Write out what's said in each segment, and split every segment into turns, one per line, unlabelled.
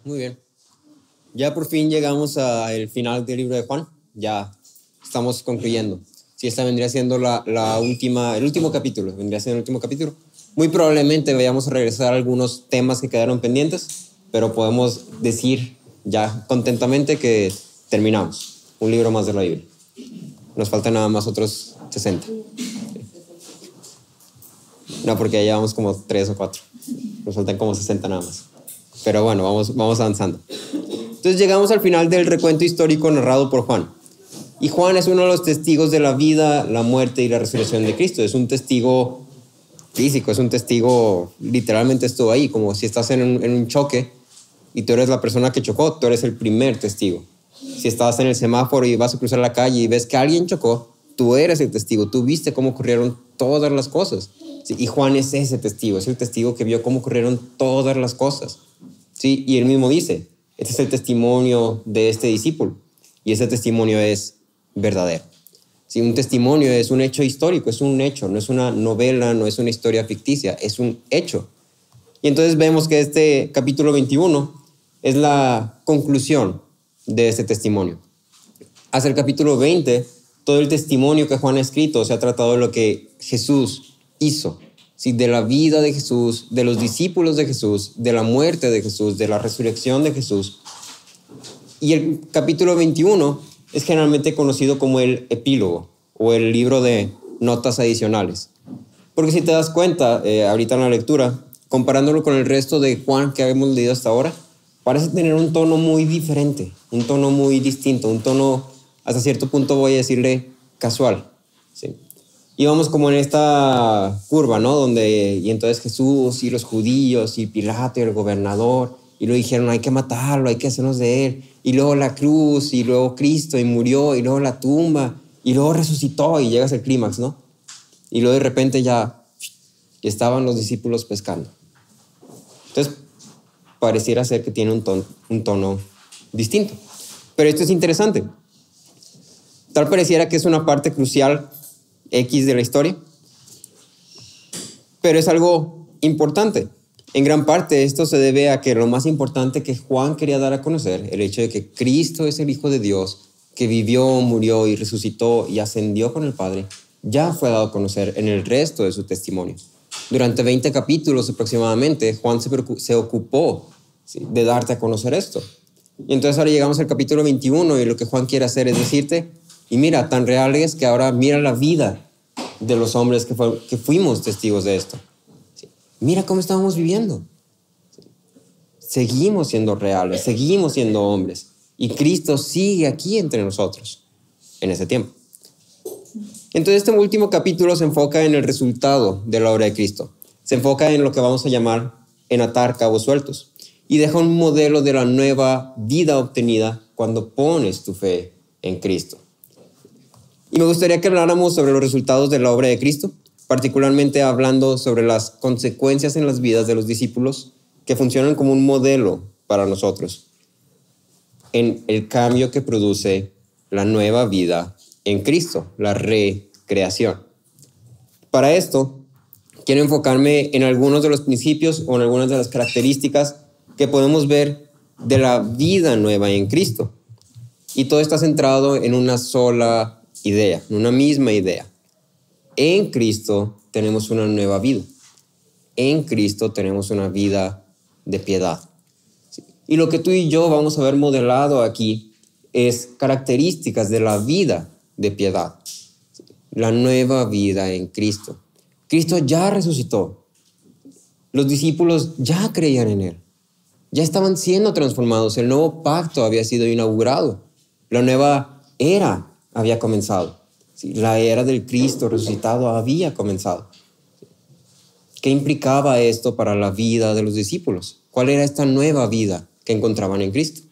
Muy bien. Ya por fin llegamos al final del libro de Juan. Ya estamos concluyendo. Si esta vendría siendo el último capítulo, vendría siendo el último capítulo. Muy probablemente vayamos a regresar a algunos temas que quedaron pendientes, pero podemos decir ya contentamente que terminamos un libro más de la Biblia. Nos faltan nada más otros 60. No, porque ya llevamos como 3 o 4. Nos faltan como 60 nada más. Pero bueno, vamos avanzando. Entonces llegamos al final del recuento histórico narrado por Juan. Y Juan es uno de los testigos de la vida, la muerte y la resurrección de Cristo. Es un testigo físico, es un testigo, literalmente estuvo ahí, como si estás en un choque y tú eres la persona que chocó, tú eres el primer testigo. Si estás en el semáforo y vas a cruzar la calle y ves que alguien chocó, tú eres el testigo, tú viste cómo ocurrieron todas las cosas. ¿Sí? Y Juan es ese testigo, es el testigo que vio cómo ocurrieron todas las cosas. ¿Sí? Y él mismo dice, este es el testimonio de este discípulo y ese testimonio es verdadero. ¿Sí? Un testimonio es un hecho histórico, es un hecho, no es una novela, no es una historia ficticia, es un hecho. Y entonces vemos que este capítulo 21 es la conclusión de este testimonio. Hasta el capítulo 20, todo el testimonio que Juan ha escrito se ha tratado de lo que Jesús hizo, ¿sí? De la vida de Jesús, de los discípulos de Jesús, de la muerte de Jesús, de la resurrección de Jesús. Y el capítulo 21 es generalmente conocido como el epílogo o el libro de notas adicionales. Porque si te das cuenta, ahorita en la lectura, comparándolo con el resto de Juan que hemos leído hasta ahora, parece tener un tono muy diferente, un tono muy distinto, un tono, hasta cierto punto voy a decirle, casual. ¿Sí? Y vamos como en esta curva, ¿no? Y entonces Jesús y los judíos y Pilato y el gobernador, y luego dijeron, hay que matarlo, hay que hacernos de él. Y luego la cruz, y luego Cristo, y murió, y luego la tumba, y luego resucitó, y llegas al clímax, ¿no? Y luego de repente ya estaban los discípulos pescando. Entonces, pareciera ser que tiene un tono distinto. Pero esto es interesante. Tal pareciera que es una parte crucial X de la historia, pero es algo importante. En gran parte esto se debe a que lo más importante que Juan quería dar a conocer, el hecho de que Cristo es el Hijo de Dios, que vivió, murió y resucitó y ascendió con el Padre, ya fue dado a conocer en el resto de su testimonio. Durante 20 capítulos aproximadamente, Juan se ocupó, ¿sí?, de darte a conocer esto. Y entonces ahora llegamos al capítulo 21 y lo que Juan quiere hacer es decirte, y mira, tan real es que ahora mira la vida de los hombres que fuimos testigos de esto. ¿Sí? Mira cómo estábamos viviendo. ¿Sí? Seguimos siendo reales, seguimos siendo hombres. Y Cristo sigue aquí entre nosotros en ese tiempo. Entonces este último capítulo se enfoca en el resultado de la obra de Cristo. Se enfoca en lo que vamos a llamar en atar cabos sueltos. Y deja un modelo de la nueva vida obtenida cuando pones tu fe en Cristo. Y me gustaría que habláramos sobre los resultados de la obra de Cristo, particularmente hablando sobre las consecuencias en las vidas de los discípulos que funcionan como un modelo para nosotros en el cambio que produce la nueva vida en Cristo, la recreación. Para esto, quiero enfocarme en algunos de los principios o en algunas de las características que podemos ver de la vida nueva en Cristo. Y todo está centrado en una sola idea, una misma idea. En Cristo tenemos una nueva vida. En Cristo tenemos una vida de piedad. ¿Sí? Y lo que tú y yo vamos a ver modelado aquí es características de la vida de piedad. ¿Sí? La nueva vida en Cristo. Cristo ya resucitó. Los discípulos ya creían en Él. Ya estaban siendo transformados. El nuevo pacto había sido inaugurado. La nueva era había comenzado. ¿Sí? La era del Cristo resucitado había comenzado. ¿Qué implicaba esto para la vida de los discípulos? ¿Cuál era esta nueva vida que encontraban en Cristo?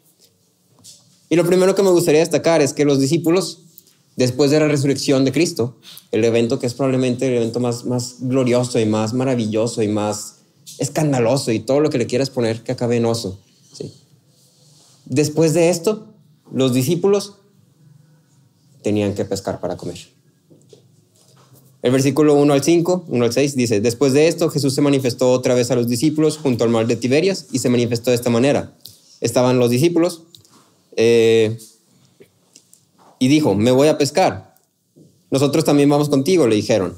Y lo primero que me gustaría destacar es que los discípulos, después de la resurrección de Cristo, el evento que es probablemente el evento más glorioso y más maravilloso y más escandaloso y todo lo que le quieras poner que acabe en oso, ¿sí? Después de esto, los discípulos tenían que pescar para comer. El versículo 1 al 6 dice, después de esto Jesús se manifestó otra vez a los discípulos junto al mar de Tiberias y se manifestó de esta manera. estaban los discípulos y dijo, me voy a pescar. Nosotros también vamos contigo, le dijeron.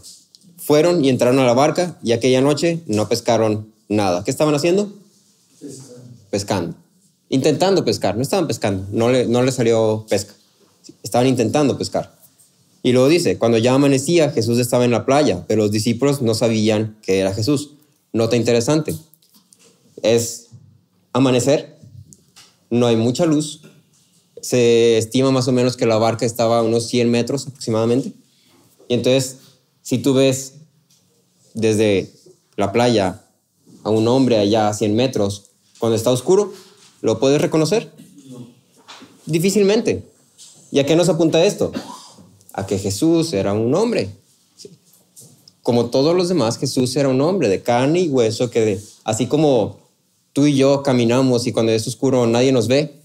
Fueron y entraron a la barca y aquella noche no pescaron nada. ¿Qué estaban haciendo? Pescando. Intentando pescar, no estaban pescando, no le salió pesca. Estaban intentando pescar. Y luego dice, cuando ya amanecía, Jesús estaba en la playa, pero los discípulos no sabían que era Jesús. Nota interesante. Es amanecer, no hay mucha luz. Se estima más o menos que la barca estaba a unos 100 metros aproximadamente. Y entonces, si tú ves desde la playa a un hombre allá a 100 metros, cuando está oscuro, ¿lo puedes reconocer? Difícilmente. ¿Y a qué nos apunta esto? A que Jesús era un hombre. Como todos los demás, Jesús era un hombre de carne y hueso, que así como tú y yo caminamos y cuando es oscuro nadie nos ve,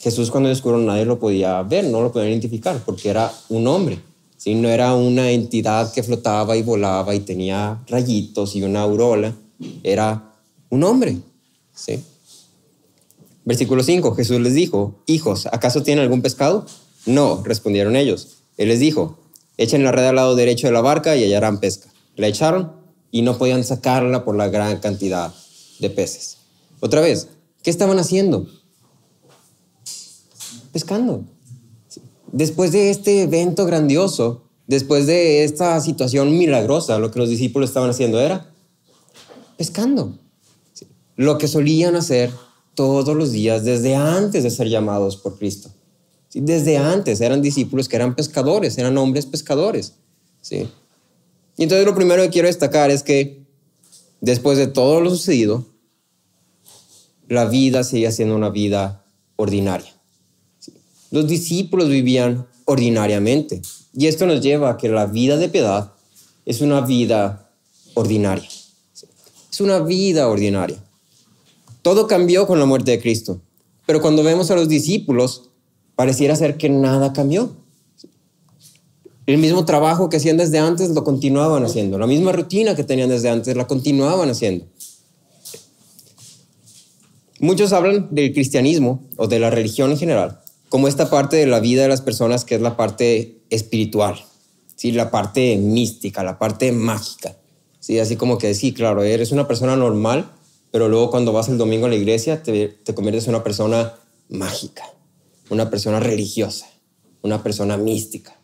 Jesús cuando es oscuro nadie lo podía ver, no lo podía identificar, porque era un hombre. ¿Sí? No era una entidad que flotaba y volaba y tenía rayitos y una aureola. Era un hombre. ¿Sí? Versículo 5, Jesús les dijo, hijos, ¿acaso tienen algún pescado? No, respondieron ellos. Él les dijo, echen la red al lado derecho de la barca y hallarán pesca. La echaron y no podían sacarla por la gran cantidad de peces. Otra vez, ¿qué estaban haciendo? Pescando. Después de este evento grandioso, después de esta situación milagrosa, lo que los discípulos estaban haciendo era pescando. Lo que solían hacer todos los días desde antes de ser llamados por Cristo. ¿Sí? Desde antes eran discípulos que eran pescadores, eran hombres pescadores. ¿Sí? Y entonces lo primero que quiero destacar es que después de todo lo sucedido, la vida seguía siendo una vida ordinaria. ¿Sí? Los discípulos vivían ordinariamente. Y esto nos lleva a que la vida de piedad es una vida ordinaria. ¿Sí? Es una vida ordinaria. Todo cambió con la muerte de Cristo. Pero cuando vemos a los discípulos, pareciera ser que nada cambió. El mismo trabajo que hacían desde antes lo continuaban haciendo. La misma rutina que tenían desde antes la continuaban haciendo. Muchos hablan del cristianismo o de la religión en general como esta parte de la vida de las personas que es la parte espiritual, ¿sí? La parte mística, la parte mágica. ¿Sí? Así como que sí, claro, eres una persona normal, pero luego cuando vas el domingo a la iglesia te conviertes en una persona mágica, una persona religiosa, una persona mística.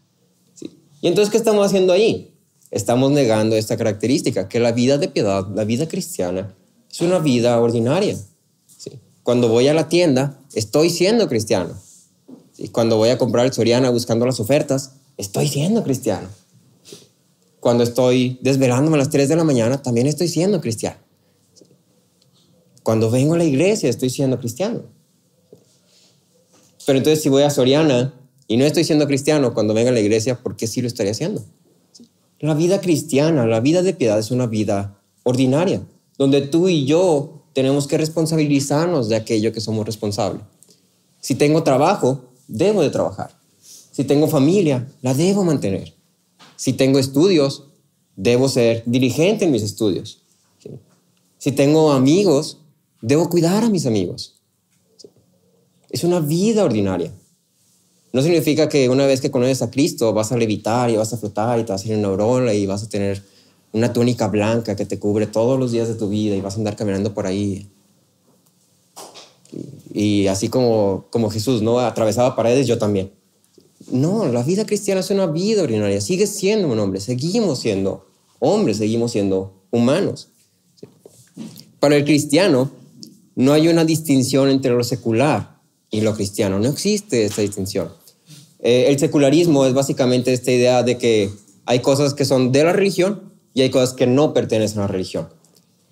¿Sí? Y entonces, ¿qué estamos haciendo ahí? Estamos negando esta característica, que la vida de piedad, la vida cristiana, es una vida ordinaria. ¿Sí? Cuando voy a la tienda, estoy siendo cristiano. ¿Sí? Cuando voy a comprar el Soriana buscando las ofertas, estoy siendo cristiano. ¿Sí? Cuando estoy desvelándome a las 3 de la mañana, también estoy siendo cristiano. ¿Sí? Cuando vengo a la iglesia, estoy siendo cristiano. Pero entonces si voy a Soriana y no estoy siendo cristiano cuando venga a la iglesia, ¿por qué sí lo estaría haciendo? ¿Sí? La vida cristiana, la vida de piedad es una vida ordinaria, donde tú y yo tenemos que responsabilizarnos de aquello que somos responsables. Si tengo trabajo, debo de trabajar. Si tengo familia, la debo mantener. Si tengo estudios, debo ser diligente en mis estudios. ¿Sí? Si tengo amigos, debo cuidar a mis amigos. ¿Sí? Es una vida ordinaria. No significa que una vez que conoces a Cristo vas a levitar y vas a flotar y te vas a ir en una aureola y vas a tener una túnica blanca que te cubre todos los días de tu vida y vas a andar caminando por ahí. Y así como Jesús, ¿no? Atravesaba paredes, yo también. No, la vida cristiana es una vida ordinaria. Sigues siendo un hombre, seguimos siendo hombres, seguimos siendo humanos. Para el cristiano no hay una distinción entre lo secular y lo cristiano. No existe esta distinción. El secularismo es básicamente esta idea de que hay cosas que son de la religión y hay cosas que no pertenecen a la religión.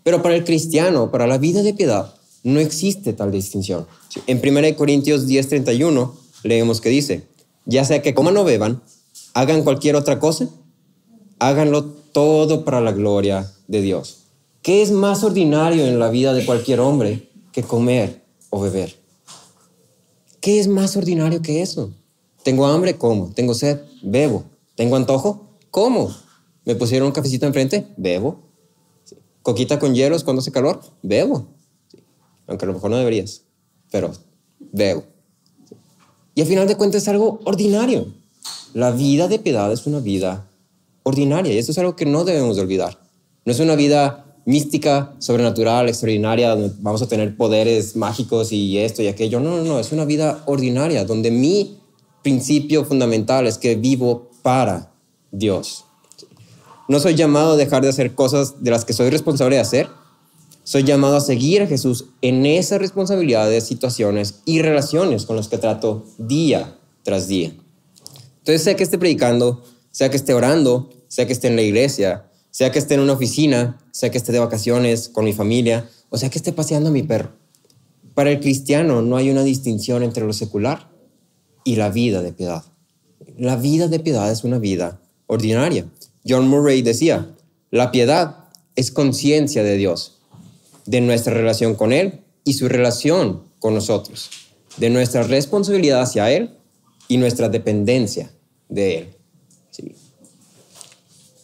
Pero para el cristiano, para la vida de piedad, no existe tal distinción. En 1 Corintios 10:31 leemos que dice, ya sea que coman o beban, hagan cualquier otra cosa, háganlo todo para la gloria de Dios. ¿Qué es más ordinario en la vida de cualquier hombre que comer o beber? ¿Qué es más ordinario que eso? Tengo hambre, como. Tengo sed, bebo. Tengo antojo, como. Me pusieron un cafecito enfrente, bebo. Coquita con hielos cuando hace calor, bebo. Aunque a lo mejor no deberías. pero veo. Y al final de cuentas es algo ordinario. La vida de piedad es una vida ordinaria y esto es algo que no debemos de olvidar. No es una vida mística, sobrenatural, extraordinaria, donde vamos a tener poderes mágicos y esto y aquello. No, es una vida ordinaria donde mi principio fundamental es que vivo para Dios. No soy llamado a dejar de hacer cosas de las que soy responsable de hacer. Soy llamado a seguir a Jesús en esas responsabilidades, situaciones y relaciones con las que trato día tras día. Entonces, sea que esté predicando, sea que esté orando, sea que esté en la iglesia, sea que esté en una oficina, sea que esté de vacaciones con mi familia, o sea que esté paseando a mi perro. Para el cristiano no hay una distinción entre lo secular y la vida de piedad. La vida de piedad es una vida ordinaria. John Murray decía, la piedad es conciencia de Dios, de nuestra relación con Él y su relación con nosotros, de nuestra responsabilidad hacia Él y nuestra dependencia de Él. Sí.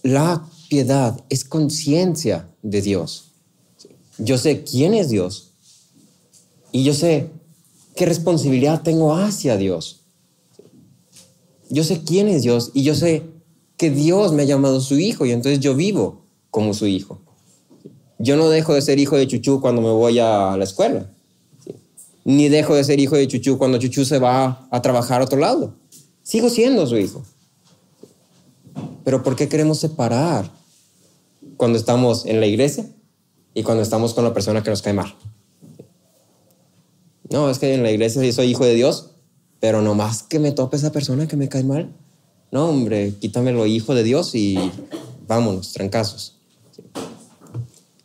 La piedad es conciencia de Dios. Sí. Yo sé quién es Dios y yo sé qué responsabilidad tengo hacia Dios. Sí. Yo sé quién es Dios y yo sé que Dios me ha llamado su hijo y entonces yo vivo como su hijo. Yo no dejo de ser hijo de Chuchú cuando me voy a la escuela. ¿Sí? Ni dejo de ser hijo de Chuchú cuando Chuchú se va a trabajar a otro lado. Sigo siendo su hijo. Pero ¿por qué queremos separar cuando estamos en la iglesia y cuando estamos con la persona que nos cae mal? No, es que en la iglesia sí soy hijo de Dios, pero nomás que me tope esa persona que me cae mal. No, hombre, quítamelo, hijo de Dios, y vámonos, trancazos. ¿Sí?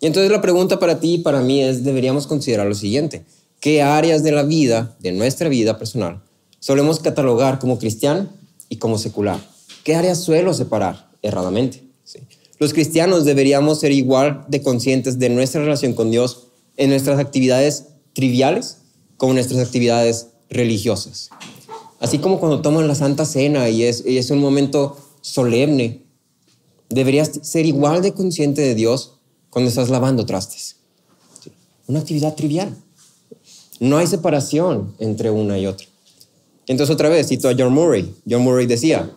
Y entonces la pregunta para ti y para mí es, deberíamos considerar lo siguiente. ¿Qué áreas de la vida, de nuestra vida personal, solemos catalogar como cristiano y como secular? ¿Qué áreas suelo separar erradamente? ¿Sí? Los cristianos deberíamos ser igual de conscientes de nuestra relación con Dios en nuestras actividades triviales como en nuestras actividades religiosas. Así como cuando toman la Santa Cena y es un momento solemne, deberías ser igual de consciente de Dios cuando estás lavando trastes. ¿Sí? Una actividad trivial. No hay separación entre una y otra. Entonces otra vez cito a John Murray. John Murray decía,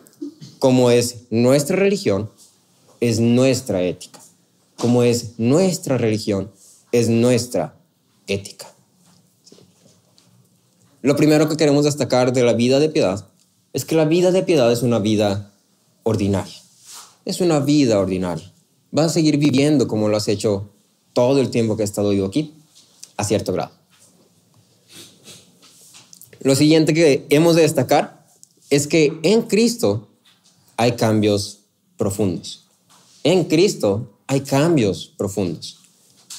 como es nuestra religión, es nuestra ética. Como es nuestra religión, es nuestra ética. ¿Sí? Lo primero que queremos destacar de la vida de piedad es que la vida de piedad es una vida ordinaria. Es una vida ordinaria. Vas a seguir viviendo como lo has hecho todo el tiempo que has estado vivo aquí, a cierto grado. Lo siguiente que hemos de destacar es que en Cristo hay cambios profundos. En Cristo hay cambios profundos.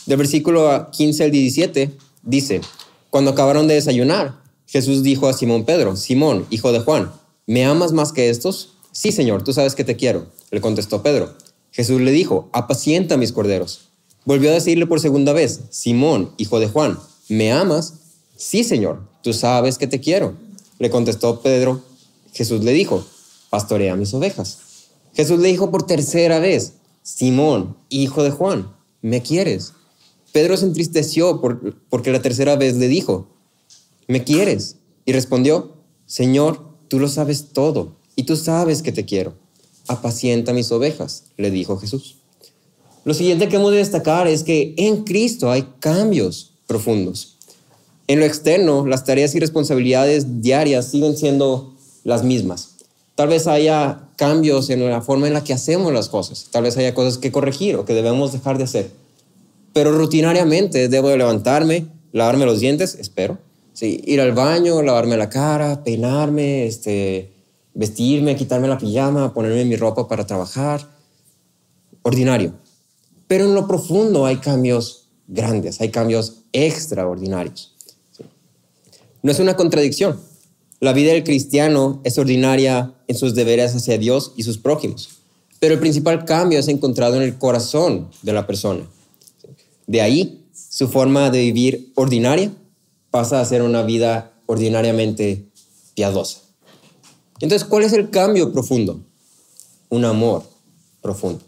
Del versículo 15 al 17 dice, cuando acabaron de desayunar, Jesús dijo a Simón Pedro, Simón, hijo de Juan, ¿me amas más que estos? Sí, Señor, tú sabes que te quiero, le contestó Pedro. Jesús le dijo, apacienta mis corderos. Volvió a decirle por segunda vez, Simón, hijo de Juan, ¿me amas? Sí, Señor, tú sabes que te quiero. Le contestó Pedro. Jesús le dijo, pastorea mis ovejas. Jesús le dijo por tercera vez, Simón, hijo de Juan, ¿me quieres? Pedro se entristeció porque la tercera vez le dijo, ¿me quieres? Y respondió, Señor, tú lo sabes todo y tú sabes que te quiero. Apacienta mis ovejas, le dijo Jesús. Lo siguiente que hemos de destacar es que en Cristo hay cambios profundos. En lo externo, las tareas y responsabilidades diarias siguen siendo las mismas. Tal vez haya cambios en la forma en la que hacemos las cosas. Tal vez haya cosas que corregir o que debemos dejar de hacer. Pero rutinariamente debo de levantarme, lavarme los dientes, espero. Sí, ir al baño, lavarme la cara, peinarme, vestirme, quitarme la pijama, ponerme mi ropa para trabajar. Ordinario. Pero en lo profundo hay cambios grandes, hay cambios extraordinarios. ¿Sí? No es una contradicción. La vida del cristiano es ordinaria en sus deberes hacia Dios y sus prójimos. Pero el principal cambio es encontrado en el corazón de la persona. De ahí, su forma de vivir ordinaria pasa a ser una vida ordinariamente piadosa. Entonces, ¿cuál es el cambio profundo? Un amor profundo.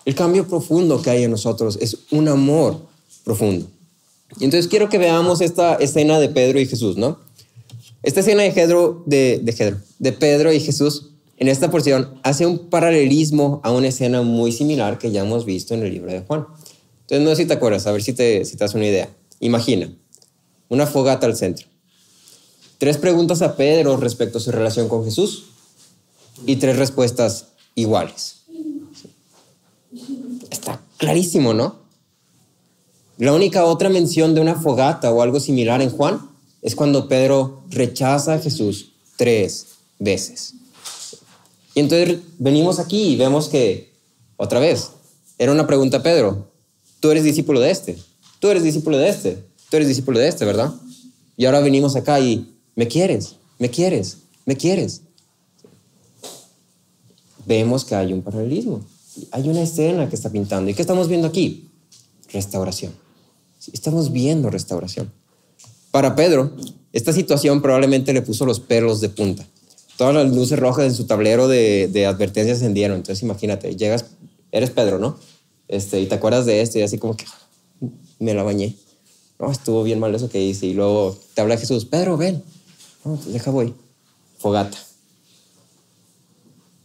El cambio profundo que hay en nosotros es un amor profundo. Y entonces quiero que veamos esta escena de Pedro y Jesús, ¿no? Esta escena de Pedro y Jesús en esta porción hace un paralelismo a una escena muy similar que ya hemos visto en el libro de Juan. Entonces no sé si te acuerdas, a ver si te das una idea. Imagina una fogata al centro. 3 preguntas a Pedro respecto a su relación con Jesús y 3 respuestas iguales. Está clarísimo, ¿no? La única otra mención de una fogata o algo similar en Juan es cuando Pedro rechaza a Jesús 3 veces. Y entonces venimos aquí y vemos que, otra vez, era una pregunta a Pedro. Tú eres discípulo de este, tú eres discípulo de este, tú eres discípulo de este, ¿verdad? Y ahora venimos acá y, ¿me quieres? ¿Me quieres? ¿Me quieres? Vemos que hay un paralelismo. Hay una escena que está pintando. ¿Y qué estamos viendo aquí? Restauración. Estamos viendo restauración. Para Pedro, esta situación probablemente le puso los pelos de punta. Todas las luces rojas en su tablero de advertencias se encendieron. Entonces imagínate, llegas, eres Pedro, ¿no? Y te acuerdas de esto y así como que me la bañé. No, estuvo bien mal eso que hice. Y luego te habla Jesús, Pedro, ven. No, pues deja voy. Fogata.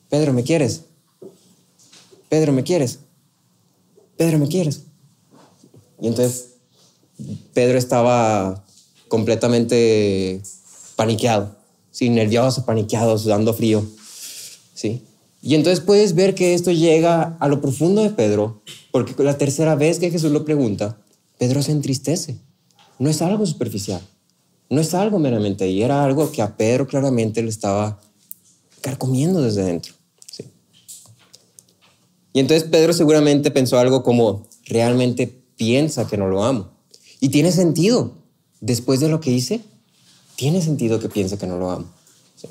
Pedro, ¿me quieres? Pedro, ¿me quieres? Pedro, ¿me quieres? Y entonces Pedro estaba completamente paniqueado, ¿sí? Nervioso, paniqueado, sudando frío, ¿sí? Y entonces puedes ver que esto llega a lo profundo de Pedro, porque la tercera vez que Jesús lo pregunta, Pedro se entristece. No es algo superficial, no es algo meramente ahí, era algo que a Pedro claramente le estaba carcomiendo desde dentro, ¿sí? Y entonces Pedro seguramente pensó algo como, realmente piensa que no lo amo. Y tiene sentido. Después de lo que hice, tiene sentido que piense que no lo amo. ¿Sí?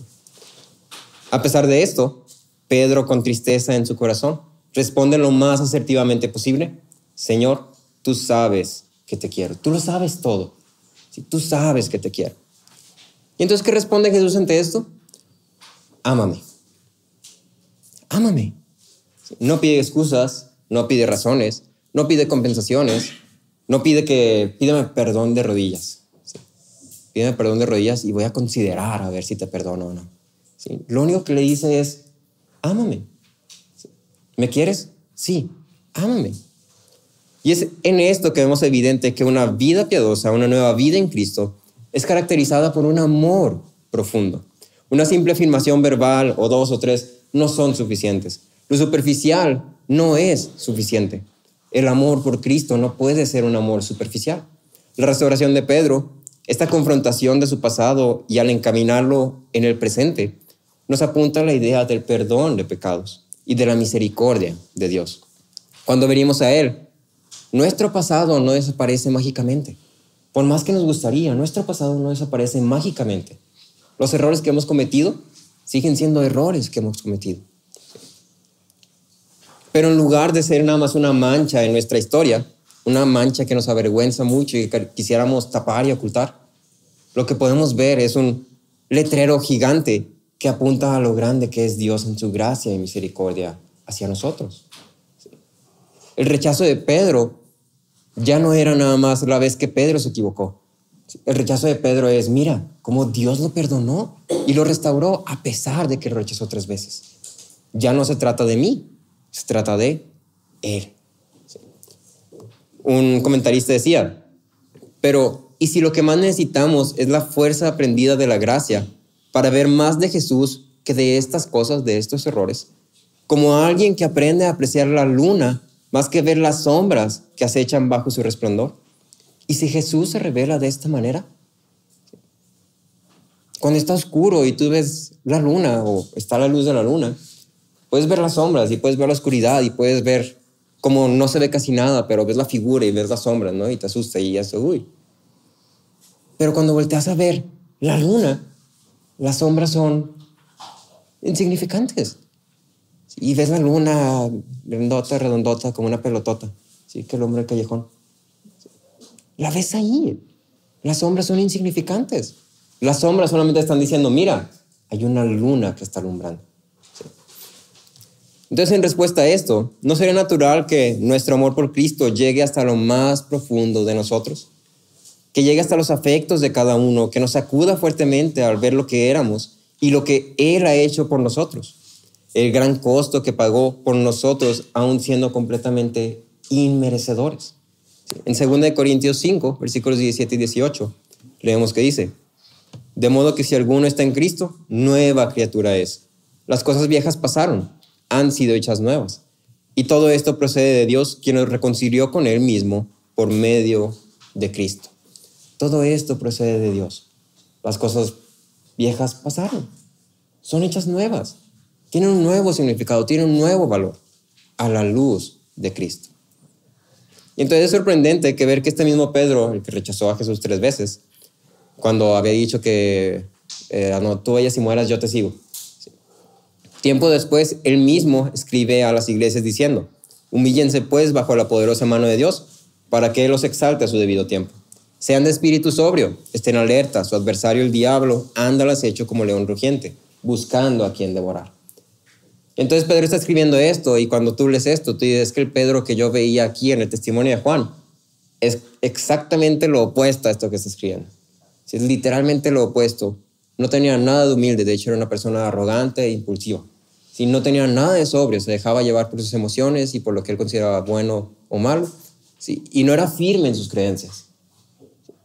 A pesar de esto, Pedro, con tristeza en su corazón, responde lo más asertivamente posible. Señor, tú sabes que te quiero. Tú lo sabes todo. ¿Sí? Tú sabes que te quiero. ¿Y entonces qué responde Jesús ante esto? Ámame. Ámame. ¿Sí? No pide excusas, no pide razones, no pide compensaciones, no pídeme perdón de rodillas. ¿Sí? Pídeme perdón de rodillas y voy a considerar a ver si te perdono o no. ¿Sí? Lo único que le dice es, ámame. ¿Sí? ¿Me quieres? Sí, ámame. Y es en esto que vemos evidente que una vida piadosa, una nueva vida en Cristo, es caracterizada por un amor profundo. Una simple afirmación verbal o 2 o 3 no son suficientes. Lo superficial no es suficiente. El amor por Cristo no puede ser un amor superficial. La restauración de Pedro, esta confrontación de su pasado y al encaminarlo en el presente, nos apunta a la idea del perdón de pecados y de la misericordia de Dios. Cuando venimos a Él, nuestro pasado no desaparece mágicamente. Por más que nos gustaría, nuestro pasado no desaparece mágicamente. Los errores que hemos cometido siguen siendo errores que hemos cometido. Pero en lugar de ser nada más una mancha en nuestra historia, una mancha que nos avergüenza mucho y que quisiéramos tapar y ocultar, lo que podemos ver es un letrero gigante que apunta a lo grande que es Dios en su gracia y misericordia hacia nosotros. El rechazo de Pedro ya no era nada más la vez que Pedro se equivocó. El rechazo de Pedro es, mira, cómo Dios lo perdonó y lo restauró a pesar de que lo rechazó 3 veces. Ya no se trata de mí, se trata de Él. Un comentarista decía, pero ¿y si lo que más necesitamos es la fuerza aprendida de la gracia para ver más de Jesús que de estas cosas, de estos errores? Como alguien que aprende a apreciar la luna más que ver las sombras que acechan bajo su resplandor. ¿Y si Jesús se revela de esta manera? Cuando está oscuro y tú ves la luna o está la luz de la luna, puedes ver las sombras y puedes ver la oscuridad y puedes ver cómo no se ve casi nada, pero ves la figura y ves las sombras, ¿no? Y te asusta y ya se, uy. Pero cuando volteas a ver la luna, las sombras son insignificantes. Y ves la luna grandota, redondota, como una pelotota, ¿sí? Que el hombre del callejón. La ves ahí. Las sombras son insignificantes. Las sombras solamente están diciendo, mira, hay una luna que está alumbrando. ¿Sí? Entonces, en respuesta a esto, ¿no sería natural que nuestro amor por Cristo llegue hasta lo más profundo de nosotros? que llegue hasta los afectos de cada uno, que nos sacuda fuertemente al ver lo que éramos y lo que Él ha hecho por nosotros. El gran costo que pagó por nosotros, aún siendo completamente inmerecedores. En 2 Corintios 5, versículos 17 y 18, leemos que dice: de modo que si alguno está en Cristo, nueva criatura es. Las cosas viejas pasaron, han sido hechas nuevas. Y todo esto procede de Dios, quien nos reconcilió con Él mismo por medio de Cristo. Todo esto procede de Dios. Las cosas viejas pasaron, son hechas nuevas. Tienen un nuevo significado, tienen un nuevo valor a la luz de Cristo. Y entonces es sorprendente que ver que este mismo Pedro, el que rechazó a Jesús 3 veces, cuando había dicho que no, tú vayas y mueras, yo te sigo. Sí. Tiempo después, él mismo escribe a las iglesias diciendo: humíllense pues bajo la poderosa mano de Dios, para que Él los exalte a su debido tiempo. Sean de espíritu sobrio, estén alerta, su adversario el diablo anda al acecho como león rugiente, buscando a quien devorar. Entonces Pedro está escribiendo esto, y cuando tú lees esto, tú dices que el Pedro que yo veía aquí en el testimonio de Juan es exactamente lo opuesto a esto que está escribiendo. Es literalmente lo opuesto. No tenía nada de humilde, de hecho era una persona arrogante e impulsiva. No tenía nada de sobrio, se dejaba llevar por sus emociones y por lo que él consideraba bueno o malo. ¿Sí? Y no era firme en sus creencias.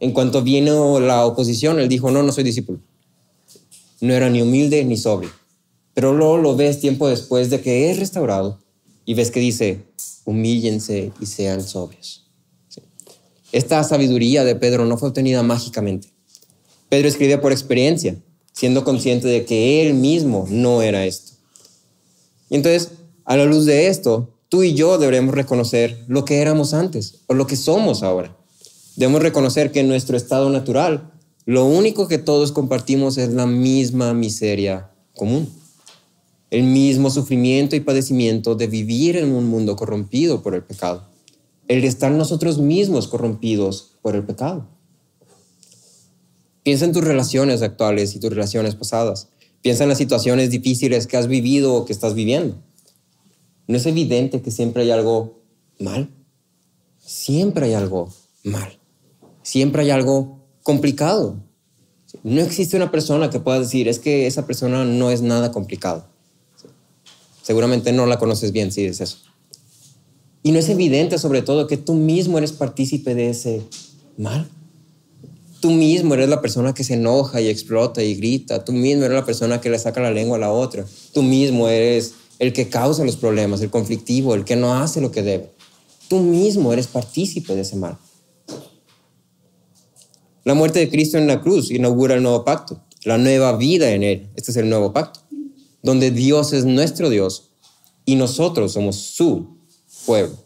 En cuanto vino la oposición, él dijo: no soy discípulo. No era ni humilde ni sobrio. Pero luego lo ves tiempo después de que es restaurado y ves que dice: humíllense y sean sobrios. ¿Sí? Esta sabiduría de Pedro no fue obtenida mágicamente. Pedro escribía por experiencia, siendo consciente de que él mismo no era esto. Y entonces, a la luz de esto, tú y yo deberemos reconocer lo que éramos antes o lo que somos ahora. Debemos reconocer que en nuestro estado natural, lo único que todos compartimos es la misma miseria común. El mismo sufrimiento y padecimiento de vivir en un mundo corrompido por el pecado. El de estar nosotros mismos corrompidos por el pecado. Piensa en tus relaciones actuales y tus relaciones pasadas. Piensa en las situaciones difíciles que has vivido o que estás viviendo. ¿No es evidente que siempre hay algo mal? Siempre hay algo mal. Siempre hay algo complicado. No existe una persona que pueda decir: es que esa persona no es nada complicado. Seguramente no la conoces bien si dices eso. Y no es evidente, sobre todo, que tú mismo eres partícipe de ese mal. Tú mismo eres la persona que se enoja y explota y grita. Tú mismo eres la persona que le saca la lengua a la otra. Tú mismo eres el que causa los problemas, el conflictivo, el que no hace lo que debe. Tú mismo eres partícipe de ese mal. La muerte de Cristo en la cruz inaugura el nuevo pacto, la nueva vida en Él. Este es el nuevo pacto, donde Dios es nuestro Dios y nosotros somos su pueblo.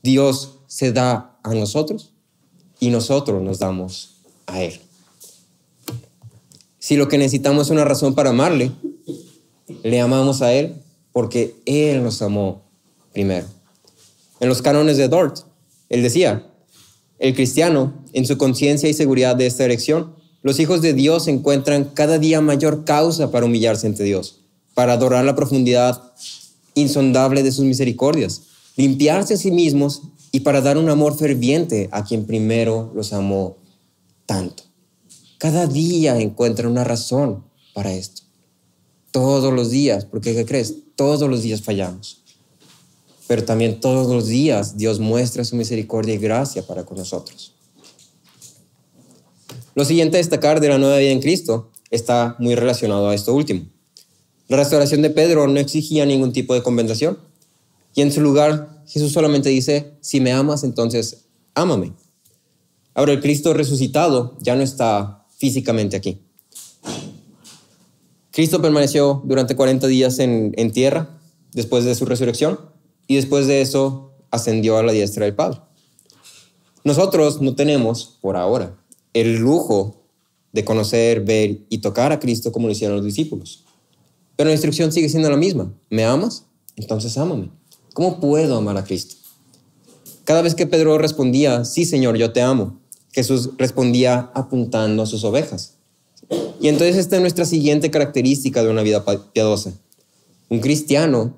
Dios se da a nosotros y nosotros nos damos a Él. Si lo que necesitamos es una razón para amarle, le amamos a Él porque Él nos amó primero. En los cánones de Dort, él decía: el cristiano, en su conciencia y seguridad de esta elección, los hijos de Dios encuentran cada día mayor causa para humillarse ante Dios, para adorar la profundidad insondable de sus misericordias, limpiarse a sí mismos y para dar un amor ferviente a quien primero los amó tanto. Cada día encuentran una razón para esto. Todos los días, porque ¿qué crees? Todos los días fallamos. Pero también todos los días Dios muestra su misericordia y gracia para con nosotros. Lo siguiente a destacar de la nueva vida en Cristo está muy relacionado a esto último. La restauración de Pedro no exigía ningún tipo de compensación. Y en su lugar, Jesús solamente dice: si me amas, entonces ámame. Ahora, el Cristo resucitado ya no está físicamente aquí. Cristo permaneció durante 40 días en tierra después de su resurrección y después de eso ascendió a la diestra del Padre. Nosotros no tenemos, por ahora, el lujo de conocer, ver y tocar a Cristo como lo hicieron los discípulos. Pero la instrucción sigue siendo la misma. ¿Me amas? Entonces ámame. ¿Cómo puedo amar a Cristo? Cada vez que Pedro respondía: sí, Señor, yo te amo, Jesús respondía apuntando a sus ovejas. Y entonces esta es nuestra siguiente característica de una vida piadosa. Un cristiano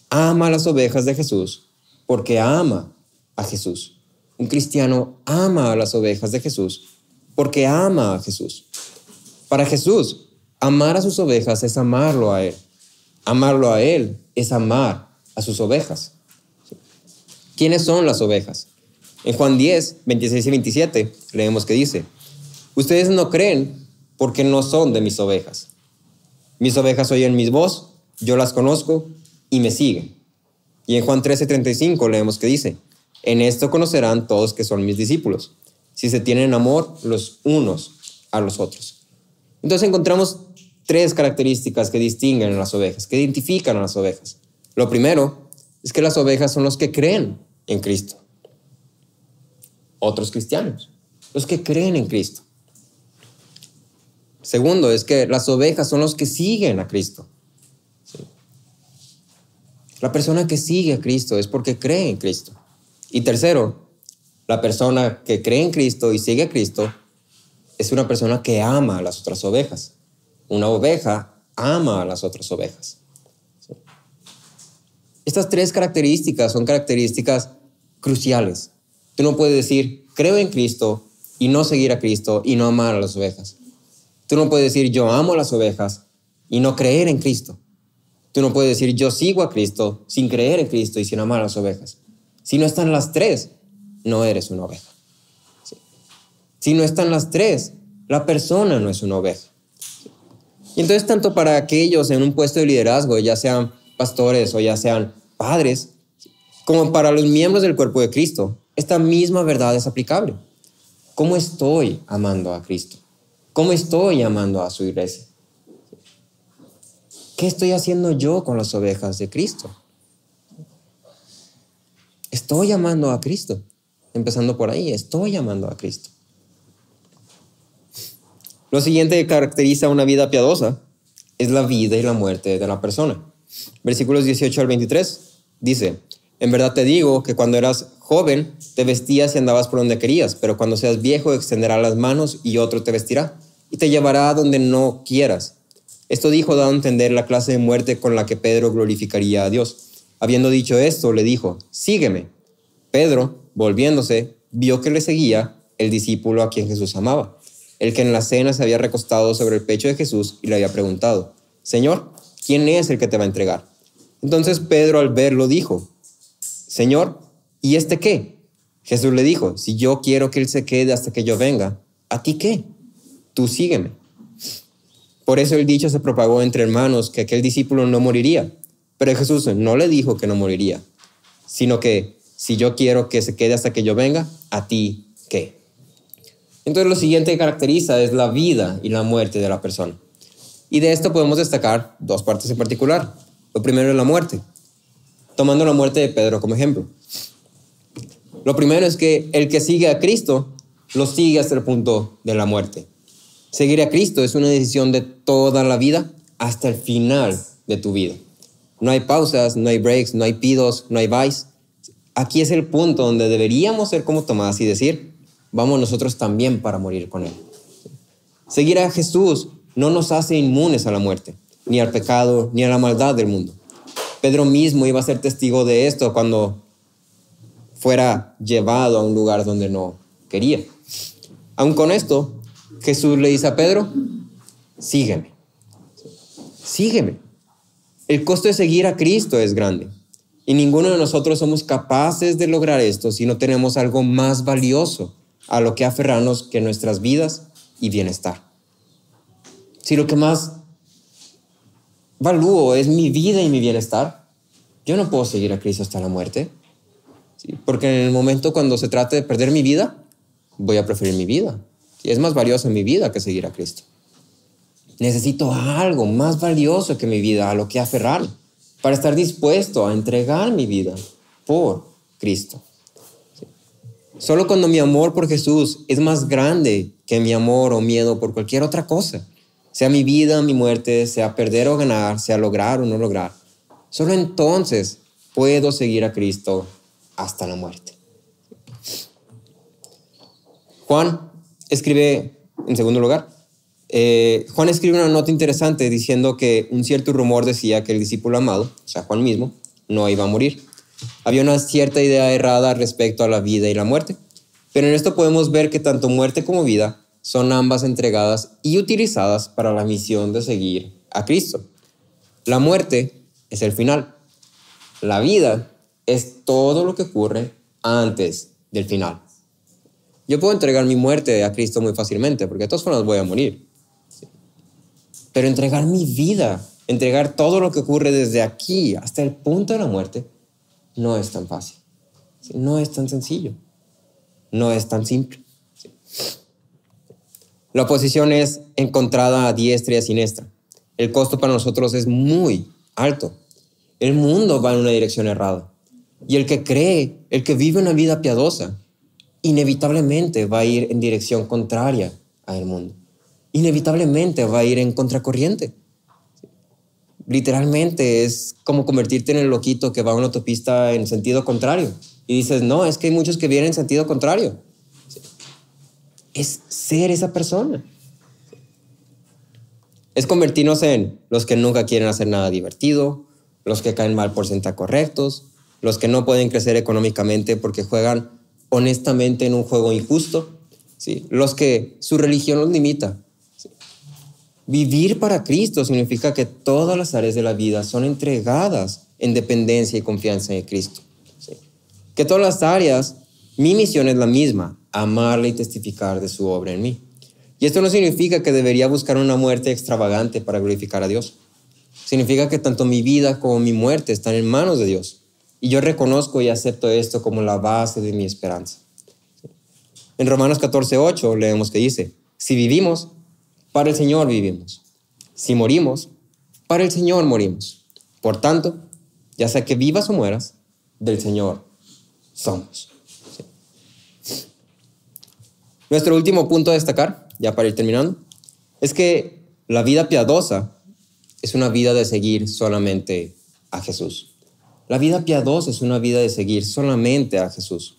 ama a las ovejas de Jesús porque ama a Jesús. Un cristiano ama a las ovejas de Jesús porque ama a Jesús. Para Jesús, amar a sus ovejas es amarlo a Él. Amarlo a Él es amar a sus ovejas. ¿Quiénes son las ovejas? En Juan 10, 26 y 27 leemos que dice: ustedes no creen porque no son de mis ovejas. Mis ovejas oyen mi voz, yo las conozco y me siguen. Y en Juan 13, 35 leemos que dice: en esto conocerán todos que son mis discípulos, si se tienen amor los unos a los otros. Entonces encontramos tres características que distinguen a las ovejas, que identifican a las ovejas. Lo primero es que las ovejas son los que creen en Cristo. Otros cristianos, los que creen en Cristo. Segundo es que las ovejas son los que siguen a Cristo. ¿Sí? La persona que sigue a Cristo es porque cree en Cristo. Y tercero, la persona que cree en Cristo y sigue a Cristo es una persona que ama a las otras ovejas. Una oveja ama a las otras ovejas. ¿Sí? Estas tres características son características cruciales. Tú no puedes decir, creo en Cristo y no seguir a Cristo y no amar a las ovejas. Tú no puedes decir, yo amo a las ovejas y no creer en Cristo. Tú no puedes decir, yo sigo a Cristo sin creer en Cristo y sin amar a las ovejas. Si no están las tres, no eres una oveja. ¿Sí? Si no están las tres, la persona no es una oveja. ¿Sí? Y entonces, tanto para aquellos en un puesto de liderazgo, ya sean pastores o ya sean padres, como para los miembros del cuerpo de Cristo, esta misma verdad es aplicable. ¿Cómo estoy amando a Cristo? ¿Cómo estoy amando a su iglesia? ¿Qué estoy haciendo yo con las ovejas de Cristo? Estoy amando a Cristo. Empezando por ahí, estoy amando a Cristo. Lo siguiente que caracteriza una vida piadosa es la vida y la muerte de la persona. Versículos 18 al 23 dice: en verdad te digo que cuando eras joven te vestías y andabas por donde querías, pero cuando seas viejo extenderás las manos y otro te vestirá y te llevará a donde no quieras. Esto dijo dando a entender la clase de muerte con la que Pedro glorificaría a Dios. Habiendo dicho esto, le dijo: sígueme. Pedro, volviéndose, vio que le seguía el discípulo a quien Jesús amaba, el que en la cena se había recostado sobre el pecho de Jesús y le había preguntado: Señor, ¿quién es el que te va a entregar? Entonces Pedro, al verlo, dijo: Señor, ¿y este qué? Jesús le dijo: si yo quiero que él se quede hasta que yo venga, ¿a ti qué? Tú sígueme. Por eso el dicho se propagó entre hermanos que aquel discípulo no moriría. Pero Jesús no le dijo que no moriría, sino que si yo quiero que se quede hasta que yo venga, ¿a ti qué? Entonces lo siguiente que caracteriza es la vida y la muerte de la persona. Y de esto podemos destacar dos partes en particular. Lo primero es la muerte, tomando la muerte de Pedro como ejemplo. Lo primero es que el que sigue a Cristo lo sigue hasta el punto de la muerte. Seguir a Cristo es una decisión de toda la vida hasta el final de tu vida. No hay pausas, no hay breaks, no hay pidos, no hay vais. Aquí es el punto donde deberíamos ser como Tomás y decir: vamos nosotros también para morir con Él. Seguir a Jesús no nos hace inmunes a la muerte, ni al pecado, ni a la maldad del mundo. Pedro mismo iba a ser testigo de esto cuando fuera llevado a un lugar donde no quería. Aun con esto, Jesús le dice a Pedro: sígueme. Sígueme. El costo de seguir a Cristo es grande. Y ninguno de nosotros somos capaces de lograr esto si no tenemos algo más valioso a lo que aferrarnos que nuestras vidas y bienestar. Si lo que más valúo es mi vida y mi bienestar, yo no puedo seguir a Cristo hasta la muerte. ¿Sí? Porque en el momento cuando se trate de perder mi vida, voy a preferir mi vida. ¿Sí? Es más valioso mi vida que seguir a Cristo. Necesito algo más valioso que mi vida a lo que aferrar para estar dispuesto a entregar mi vida por Cristo. ¿Sí? Solo cuando mi amor por Jesús es más grande que mi amor o miedo por cualquier otra cosa, sea mi vida, mi muerte, sea perder o ganar, sea lograr o no lograr, solo entonces puedo seguir a Cristo hasta la muerte. Juan escribe, en segundo lugar, Juan escribe una nota interesante diciendo que un cierto rumor decía que el discípulo amado, o sea, Juan mismo, no iba a morir. Había una cierta idea errada respecto a la vida y la muerte. Pero en esto podemos ver que tanto muerte como vida son ambas entregadas y utilizadas para la misión de seguir a Cristo. La muerte es el final. La vida es todo lo que ocurre antes del final. Yo puedo entregar mi muerte a Cristo muy fácilmente, porque de todas formas voy a morir. Pero entregar mi vida, entregar todo lo que ocurre desde aquí hasta el punto de la muerte, no es tan fácil. No es tan sencillo. No es tan simple. La oposición es encontrada a diestra y a siniestra. El costo para nosotros es muy alto. El mundo va en una dirección errada. Y el que cree, el que vive una vida piadosa, inevitablemente va a ir en dirección contraria al mundo. Inevitablemente va a ir en contracorriente. Literalmente es como convertirte en el loquito que va a una autopista en sentido contrario. Y dices, no, es que hay muchos que vienen en sentido contrario. Es ser esa persona. Es convertirnos en los que nunca quieren hacer nada divertido, los que caen mal por sentar correctos, los que no pueden crecer económicamente porque juegan honestamente en un juego injusto, ¿sí? Los que su religión los limita. ¿Sí? Vivir para Cristo significa que todas las áreas de la vida son entregadas en dependencia y confianza en Cristo. ¿Sí? Que todas las áreas, mi misión es la misma, amarle y testificar de su obra en mí. Y esto no significa que debería buscar una muerte extravagante para glorificar a Dios. Significa que tanto mi vida como mi muerte están en manos de Dios. Y yo reconozco y acepto esto como la base de mi esperanza. En Romanos 14:8 leemos que dice, si vivimos, para el Señor vivimos. Si morimos, para el Señor morimos. Por tanto, ya sea que vivas o mueras, del Señor somos. ¿Sí? Nuestro último punto a destacar, ya para ir terminando, es que la vida piadosa es una vida de seguir solamente a Jesús. La vida piadosa es una vida de seguir solamente a Jesús.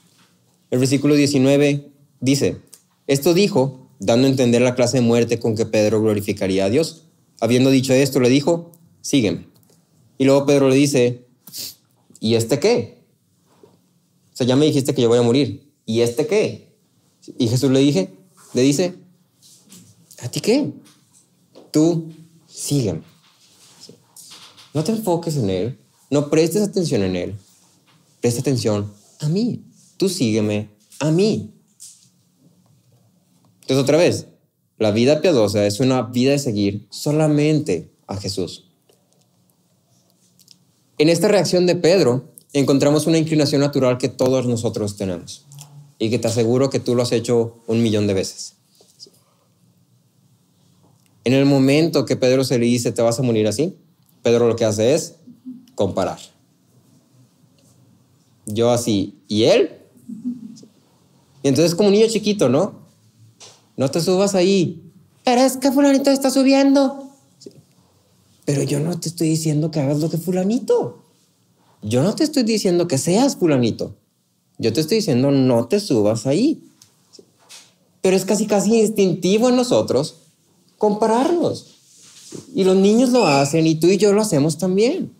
El versículo 19 dice, esto dijo, dando a entender la clase de muerte con que Pedro glorificaría a Dios. Habiendo dicho esto, le dijo, sígueme. Y luego Pedro le dice, ¿y este qué? O sea, ya me dijiste que yo voy a morir. ¿Y este qué? Y Jesús le dice, ¿a ti qué? Tú sígueme. No te enfoques en él. No prestes atención en él. Presta atención a mí. Tú sígueme a mí. Entonces, otra vez, la vida piadosa es una vida de seguir solamente a Jesús. En esta reacción de Pedro, encontramos una inclinación natural que todos nosotros tenemos y que te aseguro que tú lo has hecho 1,000,000 de veces. En el momento que Pedro se le dice, te vas a morir así, Pedro lo que hace es comparar. Yo así, ¿y él? Y entonces como un niño chiquito, ¿no? No te subas ahí. Pero es que fulanito está subiendo. Sí. Pero yo no te estoy diciendo que hagas lo que fulanito. Yo no te estoy diciendo que seas fulanito. Yo te estoy diciendo no te subas ahí. Sí. Pero es casi instintivo en nosotros compararnos. Sí. Y los niños lo hacen y tú y yo lo hacemos también.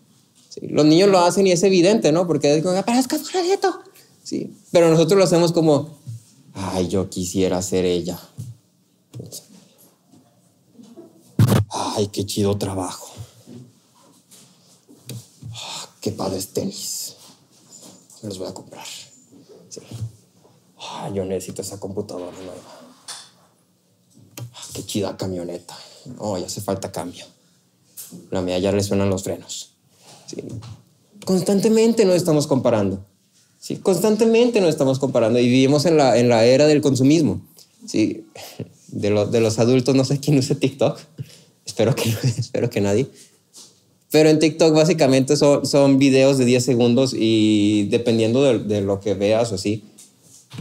Sí. Los niños lo hacen y es evidente, ¿no? Porque es como, pero es que fulanito. Sí. Pero nosotros lo hacemos como, ay, yo quisiera ser ella. Ay, qué chido trabajo. Qué padres tenis. Me los voy a comprar. Sí. Ay, yo necesito esa computadora nueva. Qué chida camioneta. Oh, ya hace falta cambio. La mía ya le suenan los frenos. Sí. Constantemente nos estamos comparando. Sí, constantemente nos estamos comparando y vivimos en la era del consumismo. Sí, de los adultos, no sé quién usa TikTok. Espero que nadie. Pero en TikTok básicamente son videos de 10 segundos y dependiendo de lo que veas o así,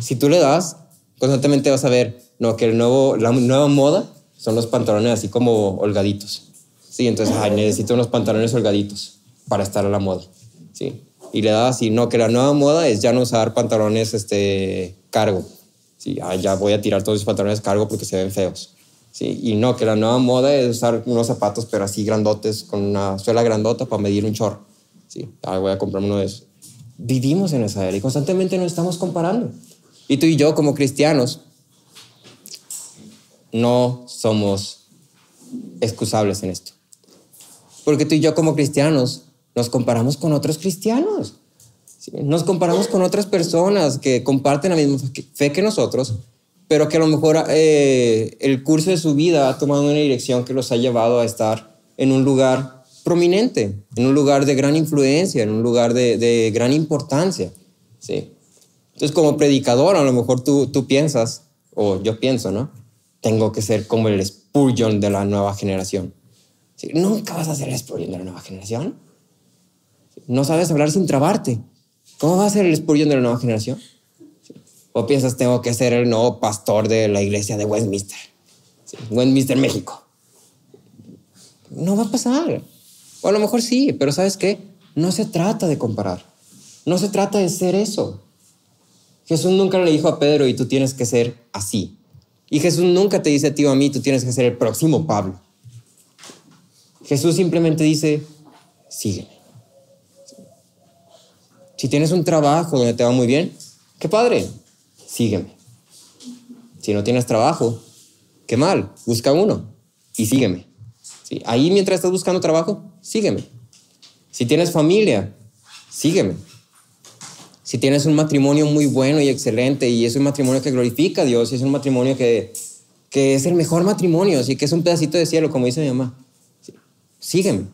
si tú le das, constantemente vas a ver que la nueva moda son los pantalones así como holgaditos. Sí, entonces necesito unos pantalones holgaditos para estar a la moda. Sí. Y le das y que la nueva moda es ya no usar pantalones cargo. Sí, ya voy a tirar todos los pantalones cargo porque se ven feos. Sí, y que la nueva moda es usar unos zapatos pero así grandotes con una suela grandota para medir un chorro. Sí, voy a comprarme uno de esos. Vivimos en esa era y constantemente nos estamos comparando. Y tú y yo como cristianos no somos excusables en esto. Porque tú y yo como cristianos nos comparamos con otros cristianos. ¿Sí? Nos comparamos con otras personas que comparten la misma fe que nosotros, pero que a lo mejor el curso de su vida ha tomado una dirección que los ha llevado a estar en un lugar prominente, en un lugar de gran influencia, en un lugar de gran importancia. ¿Sí? Entonces, como predicador, a lo mejor tú piensas, o yo pienso, ¿no? Tengo que ser como el Spurgeon de la nueva generación. ¿Sí? Nunca vas a ser el Spurgeon de la nueva generación. No sabes hablar sin trabarte. ¿Cómo vas a ser el Spurgeon de la nueva generación? ¿Sí? O piensas, tengo que ser el nuevo pastor de la iglesia de Westminster. ¿Sí? Westminster, México. No va a pasar. O a lo mejor sí, pero ¿sabes qué? No se trata de comparar. No se trata de ser eso. Jesús nunca le dijo a Pedro, y tú tienes que ser así. Y Jesús nunca te dice a ti o a mí, tú tienes que ser el próximo Pablo. Jesús simplemente dice, sígueme. Si tienes un trabajo donde te va muy bien, qué padre, sígueme. Si no tienes trabajo, qué mal, busca uno y sígueme. ¿Sí? Ahí mientras estás buscando trabajo, sígueme. Si tienes familia, sígueme. Si tienes un matrimonio muy bueno y excelente y es un matrimonio que glorifica a Dios y es un matrimonio que es el mejor matrimonio, así que es un pedacito de cielo, como dice mi mamá, ¿sí? Sígueme.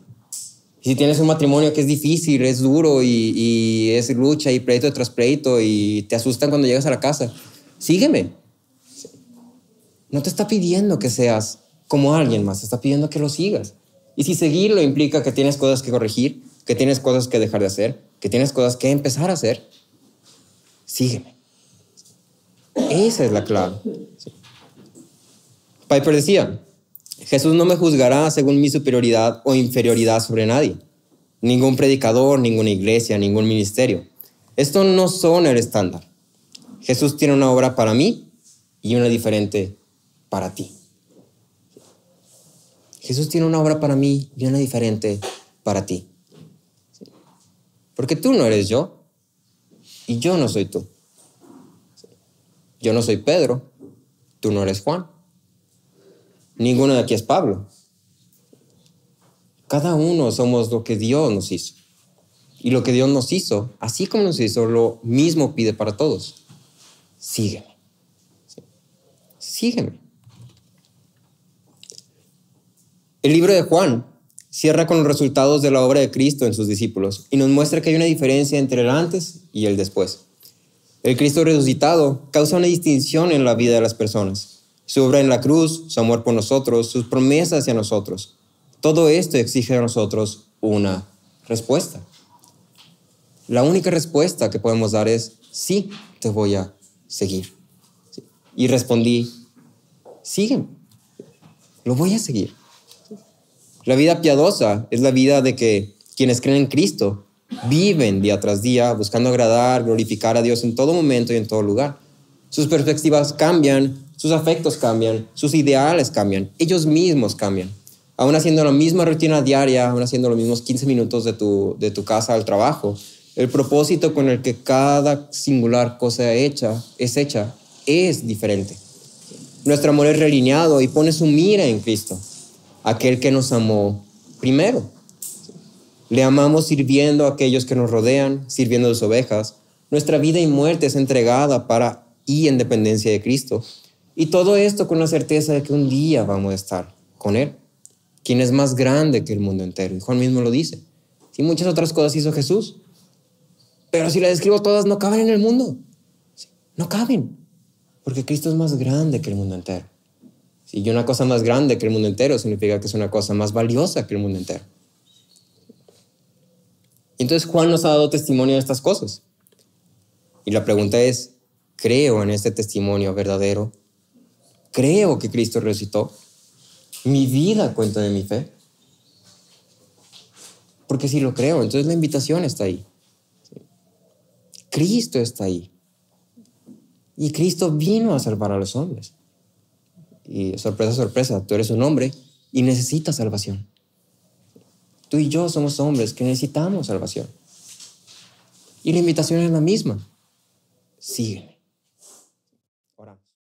Y si tienes un matrimonio que es difícil, es duro y es lucha y pleito tras pleito y te asustan cuando llegas a la casa, sígueme. ¿Sí? No te está pidiendo que seas como alguien más, te está pidiendo que lo sigas. Y si seguirlo implica que tienes cosas que corregir, que tienes cosas que dejar de hacer, que tienes cosas que empezar a hacer, sígueme. Esa es la clave. ¿Sí? Piper decía, Jesús no me juzgará según mi superioridad o inferioridad sobre nadie. Ningún predicador, ninguna iglesia, ningún ministerio. Estos no son el estándar. Jesús tiene una obra para mí y una diferente para ti. Jesús tiene una obra para mí y una diferente para ti. Porque tú no eres yo y yo no soy tú. Yo no soy Pedro, tú no eres Juan. Ninguno de aquí es Pablo. Cada uno somos lo que Dios nos hizo. Y lo que Dios nos hizo, así como nos hizo, lo mismo pide para todos. Sígueme. Sígueme. El libro de Juan cierra con los resultados de la obra de Cristo en sus discípulos y nos muestra que hay una diferencia entre el antes y el después. El Cristo resucitado causa una distinción en la vida de las personas. Su obra en la cruz, su amor por nosotros, sus promesas hacia nosotros. Todo esto exige de nosotros una respuesta. La única respuesta que podemos dar es, sí, te voy a seguir. Y respondí, sígueme, lo voy a seguir. La vida piadosa es la vida de que quienes creen en Cristo viven día tras día buscando agradar, glorificar a Dios en todo momento y en todo lugar. Sus perspectivas cambian, sus afectos cambian, sus ideales cambian, ellos mismos cambian. Aún haciendo la misma rutina diaria, aún haciendo los mismos 15 minutos de tu casa al trabajo, el propósito con el que cada singular cosa es hecha es diferente. Nuestro amor es realineado y pone su mira en Cristo, aquel que nos amó primero. Le amamos sirviendo a aquellos que nos rodean, sirviendo a sus ovejas. Nuestra vida y muerte es entregada para y en dependencia de Cristo. Y todo esto con la certeza de que un día vamos a estar con Él, quien es más grande que el mundo entero. Y Juan mismo lo dice. Y muchas otras cosas hizo Jesús, pero si las describo todas, no caben en el mundo. No caben, porque Cristo es más grande que el mundo entero. Y una cosa más grande que el mundo entero significa que es una cosa más valiosa que el mundo entero. Entonces Juan nos ha dado testimonio de estas cosas. Y la pregunta es, ¿creo en este testimonio verdadero? ¿Creo que Cristo resucitó? ¿Mi vida cuenta de mi fe? Porque si lo creo, entonces la invitación está ahí. Cristo está ahí. Y Cristo vino a salvar a los hombres. Y sorpresa, sorpresa, tú eres un hombre y necesitas salvación. Tú y yo somos hombres que necesitamos salvación. Y la invitación es la misma. Sígueme.